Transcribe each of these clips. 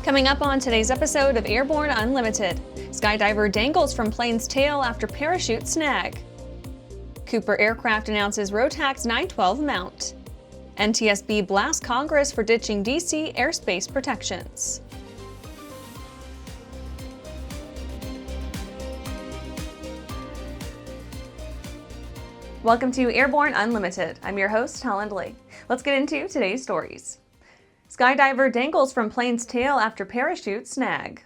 Coming up on today's episode of Airborne-Unlimited, Skydiver dangles from plane's tail after parachute snag. Cooper Aircraft announces Rotax 912 mount. NTSB blasts Congress for ditching DC airspace protections. Welcome to Airborne Unlimited. I'm your host, Holland Lee. Let's get into today's stories. Skydiver dangles from plane's tail after parachute snag.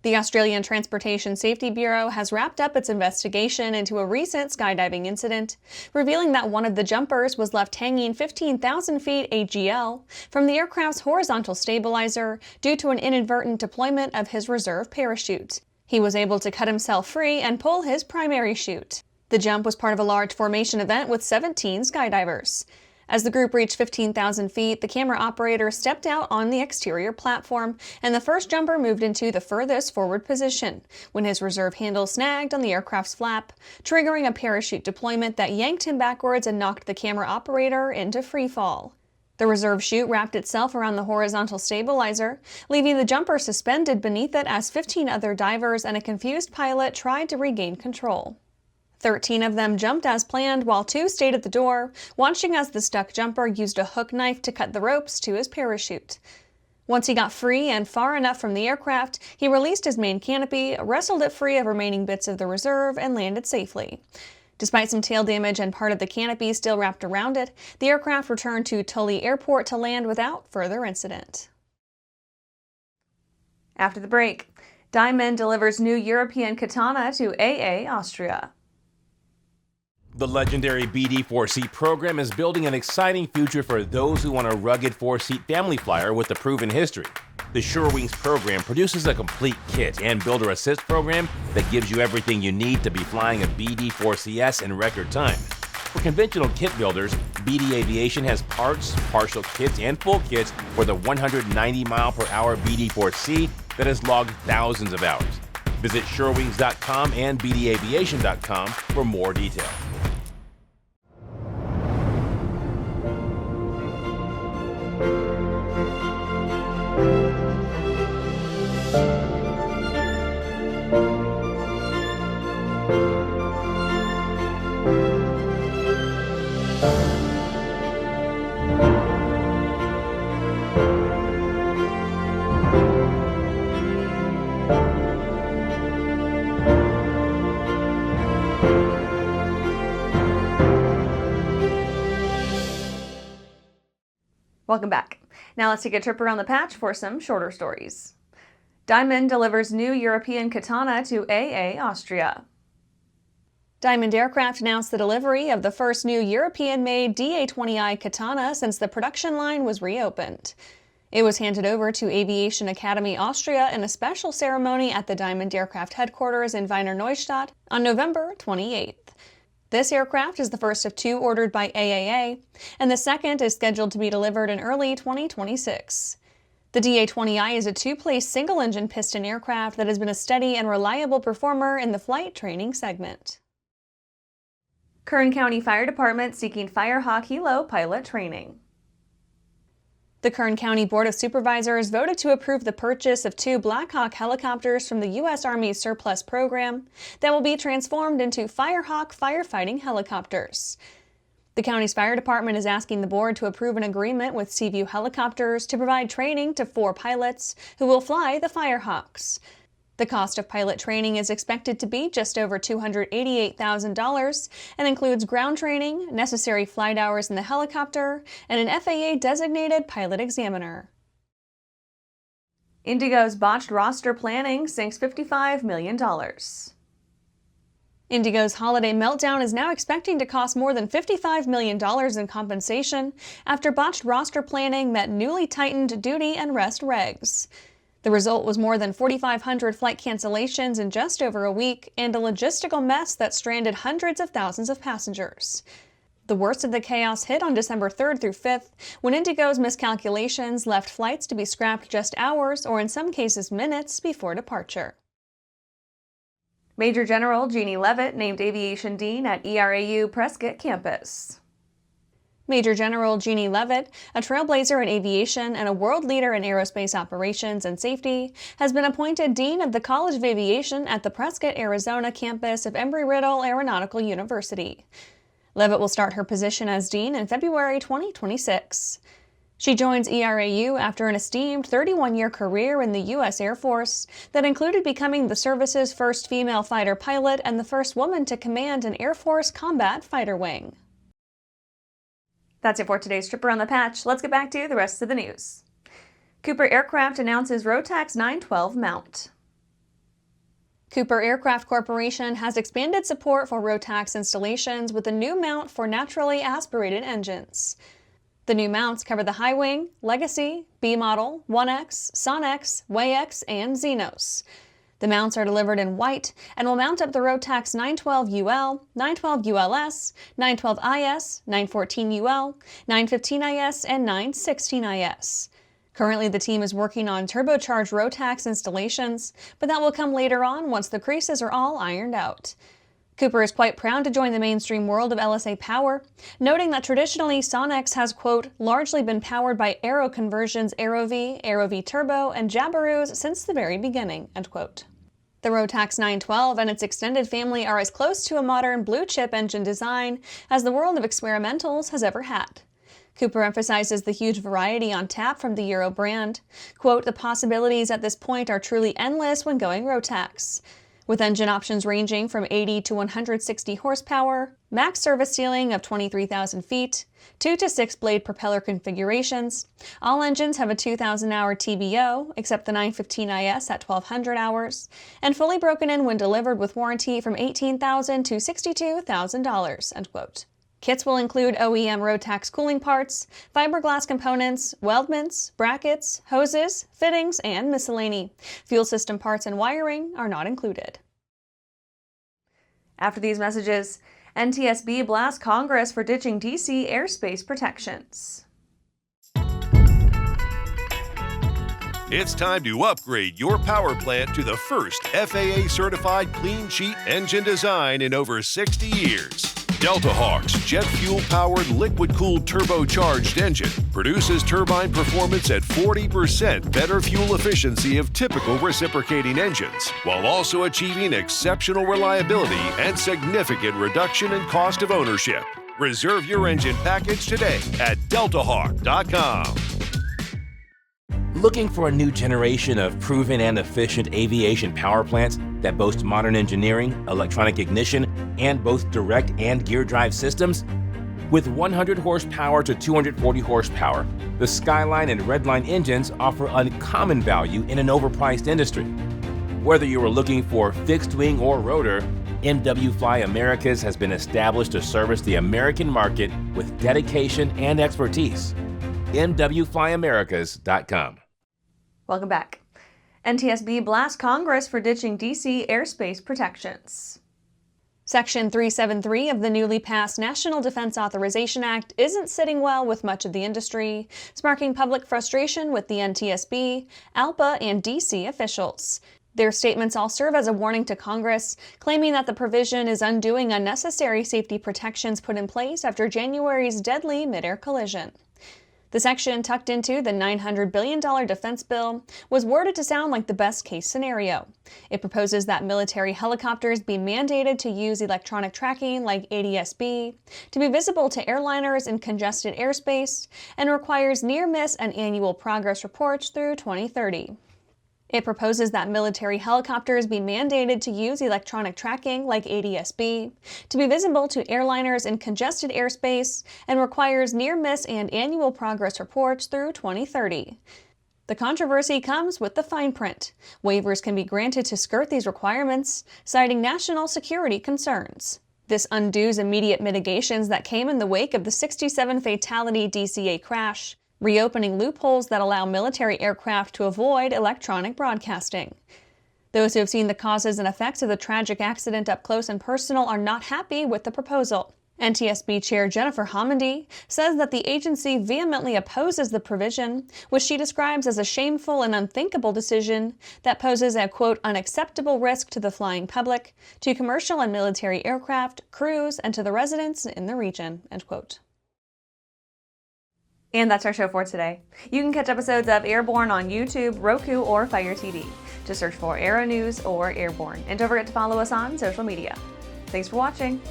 The Australian Transportation Safety Bureau has wrapped up its investigation into a recent skydiving incident, revealing that one of the jumpers was left hanging 15,000 feet AGL from the aircraft's horizontal stabilizer due to an inadvertent deployment of his reserve parachute. He was able to cut himself free and pull his primary chute. The jump was part of a large formation event with 17 skydivers. As the group reached 15,000 feet, the camera operator stepped out on the exterior platform, and the first jumper moved into the furthest forward position, when his reserve handle snagged on the aircraft's flap, triggering a parachute deployment that yanked him backwards and knocked the camera operator into free fall. The reserve chute wrapped itself around the horizontal stabilizer, leaving the jumper suspended beneath it as 15 other divers and a confused pilot tried to regain control. 13 of them jumped as planned, while 2 stayed at the door, watching as the stuck jumper used a hook knife to cut the ropes to his parachute. Once he got free and far enough from the aircraft, he released his main canopy, wrestled it free of remaining bits of the reserve, and landed safely. Despite some tail damage and part of the canopy still wrapped around it, the aircraft returned to Tully Airport to land without further incident. After the break, Diamond delivers new European Katana to AA Austria. The legendary BD-4-seat program is building an exciting future for those who want a rugged 4-seat family flyer with a proven history. The SureWings program produces a complete kit and builder assist program that gives you everything you need to be flying a BD-4CS in record time. For conventional kit builders, BD Aviation has parts, partial kits, and full kits for the 190-mile-per-hour BD-4C that has logged thousands of hours. Visit surewings.com and bdaviation.com for more detail. Welcome back. Now let's take a trip around the patch for some shorter stories. Diamond delivers new European Katana to AA Austria. Diamond Aircraft announced the delivery of the first new European-made DA-20i Katana since the production line was reopened. It was handed over to Aviation Academy Austria in a special ceremony at the Diamond Aircraft headquarters in Wiener Neustadt on November 28th. This aircraft is the first of 2 ordered by AAA, and the second is scheduled to be delivered in early 2026. The DA-20i is a 2-place single-engine piston aircraft that has been a steady and reliable performer in the flight training segment. Kern County Fire Department seeking Firehawk Helo pilot training. The Kern County Board of Supervisors voted to approve the purchase of 2 Black Hawk helicopters from the U.S. Army surplus program that will be transformed into Firehawk firefighting helicopters. The county's fire department is asking the board to approve an agreement with Seaview Helicopters to provide training to 4 pilots who will fly the Firehawks. The cost of pilot training is expected to be just over $288,000 and includes ground training, necessary flight hours in the helicopter, and an FAA-designated pilot examiner. IndiGo's botched roster planning sinks $55 million. IndiGo's holiday meltdown is now expecting to cost more than $55 million in compensation after botched roster planning met newly tightened duty and rest regs. The result was more than 4,500 flight cancellations in just over a week and a logistical mess that stranded hundreds of thousands of passengers. The worst of the chaos hit on December 3rd through 5th, when IndiGo's miscalculations left flights to be scrapped just hours, or in some cases minutes, before departure. Major General Jeannie Leavitt named Aviation Dean at ERAU Prescott campus. Major General Jeannie Leavitt, a trailblazer in aviation and a world leader in aerospace operations and safety, has been appointed Dean of the College of Aviation at the Prescott, Arizona campus of Embry-Riddle Aeronautical University. Leavitt will start her position as Dean in February 2026. She joins ERAU after an esteemed 31-year career in the U.S. Air Force that included becoming the service's first female fighter pilot and the first woman to command an Air Force combat fighter wing. That's it for today's trip around the patch. Let's get back to the rest of the news. Cooper Aircraft announces Rotax 912 mount. Cooper Aircraft Corporation has expanded support for Rotax installations with a new mount for naturally aspirated engines. The new mounts cover the Highwing, Legacy, B Model, Onex, Sonex, Waiex, and Xenos. The mounts are delivered in white and will mount up the Rotax 912UL, 912ULS, 912IS, 914UL, 915IS, and 916IS. Currently, the team is working on turbocharged Rotax installations, but that will come later on once the creases are all ironed out. Cooper is quite proud to join the mainstream world of LSA power, noting that traditionally Sonex has, quote, largely been powered by Aero conversions Aero-V, Aero-V Turbo, and Jabiroos since the very beginning, end quote. The Rotax 912 and its extended family are as close to a modern blue-chip engine design as the world of experimentals has ever had. Cooper emphasizes the huge variety on tap from the Euro brand. Quote, the possibilities at this point are truly endless when going Rotax. With engine options ranging from 80 to 160 horsepower, max service ceiling of 23,000 feet, 2 to 6 blade propeller configurations. All engines have a 2,000-hour TBO, except the 915IS at 1,200 hours, and fully broken in when delivered with warranty from $18,000 to $62,000, end quote. Kits will include OEM Rotax cooling parts, fiberglass components, weldments, brackets, hoses, fittings, and miscellany. Fuel system parts and wiring are not included. After these messages, NTSB blasts Congress for ditching DC airspace protections. It's time to upgrade your power plant to the first FAA-certified clean sheet engine design in over 60 years. Delta Hawk's jet fuel-powered liquid-cooled turbocharged engine produces turbine performance at 40% better fuel efficiency of typical reciprocating engines, while also achieving exceptional reliability and significant reduction in cost of ownership. Reserve your engine package today at deltahawk.com. Looking for a new generation of proven and efficient aviation power plants that boast modern engineering, electronic ignition, and both direct and gear drive systems? With 100 horsepower to 240 horsepower, the Skyline and Redline engines offer uncommon value in an overpriced industry. Whether you are looking for fixed wing or rotor, MW Fly Americas has been established to service the American market with dedication and expertise. MWFlyAmericas.com. Welcome back. NTSB blasts Congress for ditching DC airspace protections. Section 373 of the newly passed National Defense Authorization Act isn't sitting well with much of the industry, sparking public frustration with the NTSB, ALPA, and DC officials. Their statements all serve as a warning to Congress, claiming that the provision is undoing unnecessary safety protections put in place after January's deadly mid-air collision. The section tucked into the $900 billion defense bill was worded to sound like the best-case scenario. It proposes that military helicopters be mandated to use electronic tracking like ATSB, to be visible to airliners in congested airspace, and requires near-miss and annual progress reports through 2030. It proposes that military helicopters be mandated to use electronic tracking like ATSB, to be visible to airliners in congested airspace, and requires near-miss and annual progress reports through 2030. The controversy comes with the fine print. Waivers can be granted to skirt these requirements, citing national security concerns. This undoes immediate mitigations that came in the wake of the 67-fatality DCA crash, reopening loopholes that allow military aircraft to avoid electronic broadcasting. Those who have seen the causes and effects of the tragic accident up close and personal are not happy with the proposal. NTSB Chair Jennifer Homendy says that the agency vehemently opposes the provision, which she describes as a shameful and unthinkable decision that poses a, quote, unacceptable risk to the flying public, to commercial and military aircraft, crews, and to the residents in the region, end quote. And that's our show for today. You can catch episodes of Airborne on YouTube, Roku, or Fire TV. Just search for Aero-News or Airborne. And don't forget to follow us on social media. Thanks for watching.